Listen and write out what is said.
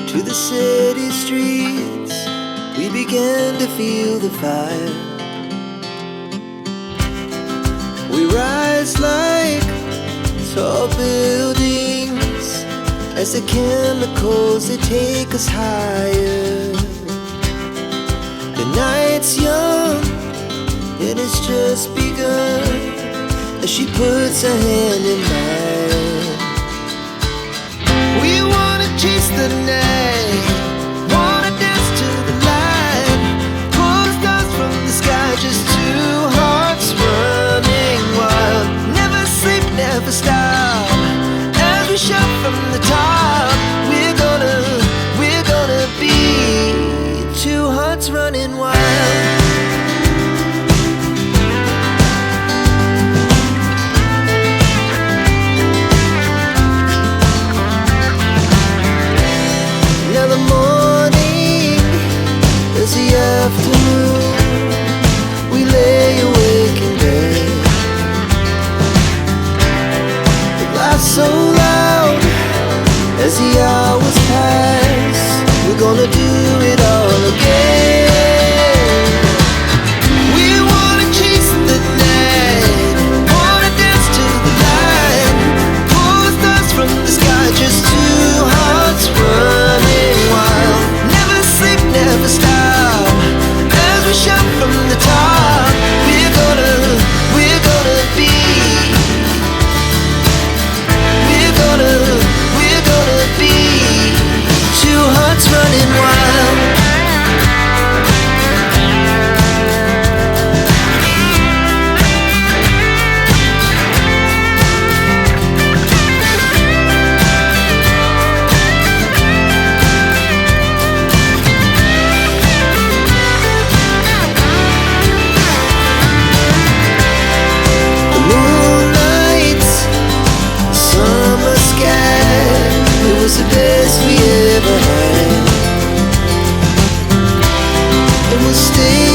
to the city streets, we began to feel the fire. We rise like tall buildings as the chemicals, they take us higher. The night's young and it's just begun as she puts her hand in mine. We wanna chase the night, wanna dance to the light, pull stars from the sky, just two hearts running wild. Never sleep, never stop, as we shout from the top. We're gonna be two hearts running wild. Afternoon, we lay awake in bed. It laughs so loud as the hours pass. We're gonna do it all again. We wanna chase the night, wanna dance to the light, pull stars from the sky, just two hearts running wild. Never sleep, never stop, we shout from the top. We're gonna be, we're gonna be two hearts running wild. The best we ever had, and we'll stay